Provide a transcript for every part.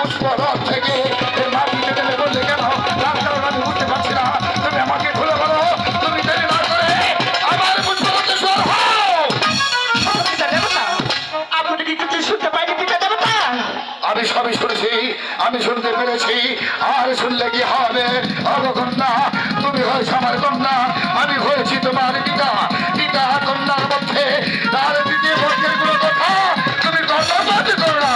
পুষ্পরথ থেকে এই মাটিতে নেমে বললে কেন? তার কারণ আমি বুঝতে পারছি না। তুমি আমাকে খুলে বলো, তুমি দেরি না করে আমার পুষ্পরথে সর হও। পিতা দেবতা, আপনি কি কিছু শুনতে পাইনি পিতা দেবতা? আমি সবই শুনেছি, আমি শুনতে পেরেছি। আর শুনলে কি হবে? অবকন্যা, তুমি হয়েছ আমার কন্যা, আমি হয়েছি তোমার পিতা। পিতা কন্যার মধ্যে তার দ্বিতীয় বর্গের কোনো কথা তুমি কর্ণপাত করো না।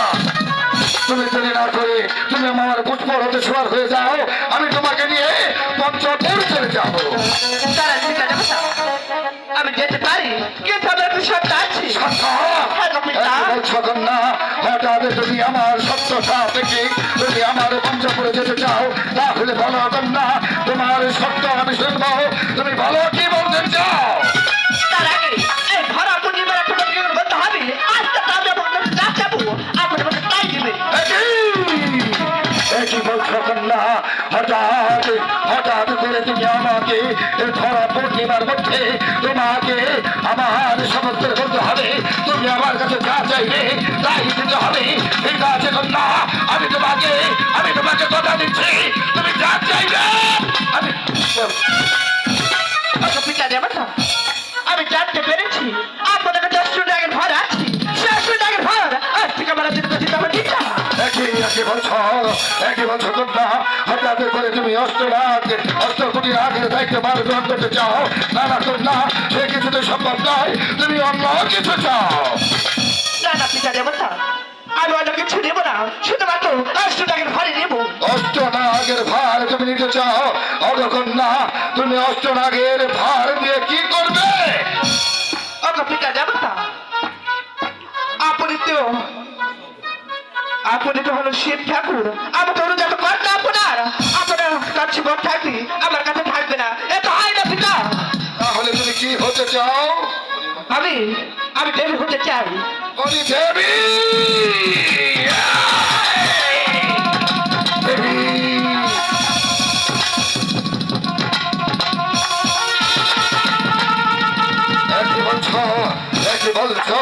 তুমি দেরি না করে তুমি আমার পুষ্পরথে সওয়ার হয়ে যাও। আমি তোমাকে নিয়ে পঞ্চপুর চলে যাবো। তারা পিতা দেবতা, আমি যেতে পারি, কিন্তু আমার একটু সত্য আছে। কন্যা, হঠাৎ তুমি আমার সত্যতা থেকে তুমি আমার পঞ্চপুরে যেতে চাও, তাহলে বলো কন্যা, তোমার সত্য আমি শুনবো। তুমি বলো কি বলতে চাও? তার আগে এই ভরা পূর্ণিমার একটা বলতে হবে। আজকে তো আমি আপনার কাছে যা চাবো, আপনি আমাকে তাই দিবেন। একই বলছো কন্যা, হঠাৎ হঠাৎ করে তুমি আমাকে এই ধরা পূর্ণিমার মধ্যে তোমাকে আমার সমস্ত বলতে হবে। তুমি আমার কাছে যা চাইবে তাই দিতে হবে। ঠিক আছে কন্যা, আমি তোমাকে কথা দিচ্ছি, তুমি যা চাইবে আমি। আচ্ছা পিতা দেবতা, আমি জানতে পেরেছি আপনার কাছে 10 টাকার ভার আছে। 100 টাকার ভার আজ থেকে আমার দিতে দিতে হবে। ঠিক না? একই বছর কন্যা, হঠাৎ করে তুমি অষ্টকোটি আগের দায়িত্ব বার গ্রহণ করতে চাও। না না কন্যা, সে কিছুতে সম্ভব নয়। তুমি অন্য কিছু চাও। না না পিতা দেবতা, আমি অন্য কিছু নেব না, শুধুমাত্র 100 টাকার ভারই নেব। অষ্টনাগের ভার তুমি নিতে চাও? অগকন্যা, তুমি অষ্টনাগের ভার দিয়ে কি করবে? ওগো পিতা দেবতা, আপনি তো হলো শিব ঠাকুর। আমি তো অনুজাত কর্তা আপনার কাছে বর থাকবি, আমার কাছে থাকবে না। এ তো হয় না পিতা। তাহলে তুমি কি হতে চাও? আমি দেবী হতে চাই। বলি দেবী, দেবী। একই বলছো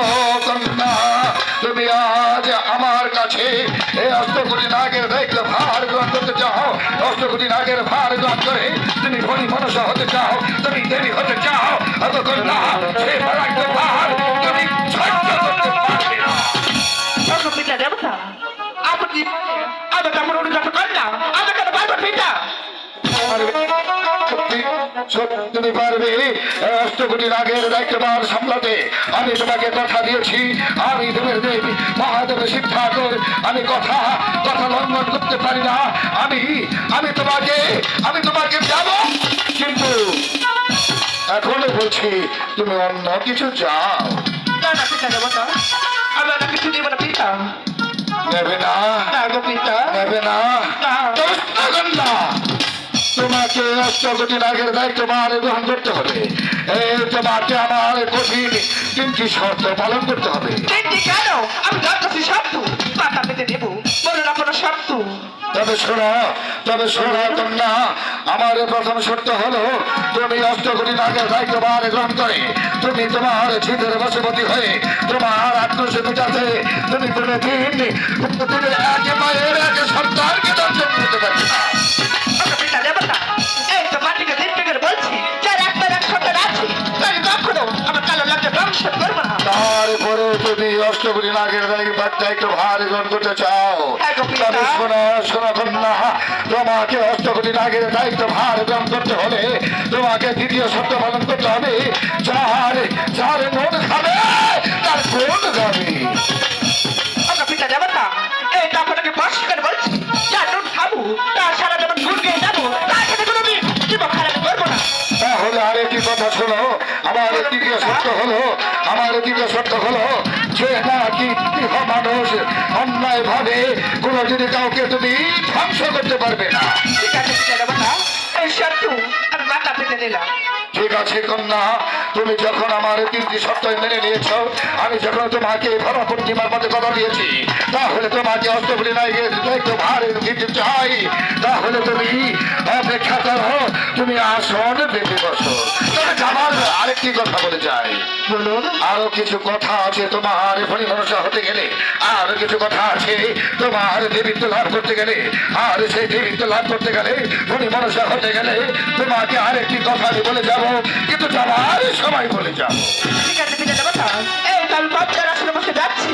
কন্যা, তুমি আজ আমার কাছে এই অষ্টকোটি নাগের দায়িত্ব ভার গ্রহণ করতে চাও। অষ্টকোটি নাগের ভার গ্রহণ করে তুমি ফণি মনসা হতে চাও, তুমি দেবী হতে চাও। অত কন্যা, সেই দায়িত্ব ভার তুমি সহ্য করতে পারবে না। ওগো পিতা দেবতা, আপনি আমার অনুজাত কর্তা, আমি কেন পারবো পিতা? তুমি পারবে অষ্টকোটি নাগের দায়িত্বভার সামলাতে। আমি তোমাকে কথা দিয়েছি, আমি দেবের দেবী মহাদেবের শিব ঠাকুর। আমি কথা লঙ্ঘন করতে পারি না। আমি তোমাকে যাব, কিন্তু এখনো বলছি তুমি অন্য কিছু চাও। না না পিতা দেবতা, আমি অন্য কিছু দেব না পিতা। নেবে না? না গো পিতা, নেবে না? না। না, তোমাকে অষ্টকোটি নাগের দায়িত্ব বার গ্রহণ করতে হবে। তোমাকে আমার কঠিন 3টি শর্ত পালন করতে হবে। কেন? আমি যার কাছে শর্ত মাথা পেতে দেব, বলুন আপনার শর্ত। তবে শোনো কন্যা, আমার প্রথম শর্ত হলো তুমি অষ্টকোটি নাগের দায়িত্ব বার গ্রহণ করে তুমি তোমার ছিদের বশবর্তী হয়ে তোমার আক্রোশ মেটাতে তুমি কোনোদিন একে মায়ের একে সন্তানকে দর্শন করতে পারবে না। পিতা দেবতা, এই তো মাটিকে দিন থেকে বলছি, যার একবার এক সন্তান আছে তাকে কখনো আমার কালো লাগছে ধ্বংস করবো না। তারপরে তুমি অষ্টকোটি নাগের দায়িত্ব ভার গ্রহণ করতে চাও, তবে শোনো কন্যা, তোমাকে অষ্টকোটি নাগের দায়িত্ব ভার গ্রহণ করতে হলে তোমাকে দ্বিতীয় শর্ত পালন করতে হবে। যার মন খাবে তার কোন যাবে। পিতা দেবতা, এই তো আপনাকে পরিষ্কার বলছি, যার নুন খাবো তার সারা যেমন গুণ গিয়ে যাবো, তার সাথে কোনোদিন জীবন খারাপ করবো না। তাহলে আরেকটি কথা শোনো, আমার তৃতীয় শর্ত হলো যে নাকি মানুষ অন্যায় ভাবে কোনোদিন কাউকে তুমি ধ্বংস করতে পারবে না। ঠিক আছে পিতা দেবতা, এই শর্ত আমি মাথা পেতে নিলাম। ঠিক আছে কন্যা, তুমি যখন আমার 3টি শর্ত মেনে নিয়েছ, আমি যখন তোমাকে ভালো পূর্ণিমার মধ্যে কথা দিয়েছি, তাহলে তোমাকে অষ্টবলী নাই তোমার দিতে চাই, তাহলে তুমি অপেক্ষা করো, তুমি আসন বেঁধে বসো। তবে আমার আরেকটি কথা বলে যাই, বলুন। আরো কিছু কথা আছে তোমার ফণি মনসা হতে গেলে, আরো কিছু কথা আছে তোমার দেবীত্ব লাভ করতে গেলে, আর সেই দেবীত্ব লাভ করতে গেলে ফণি মনসা হতে গেলে তোমাকে আরেকটি কথা আমি বলে যাব, কিন্তু যাবার সময় বলে যাব। ঠিক আছে পিতা দেবতা, এই তো আমি বাচ্চার আসলে বসে যাচ্ছি।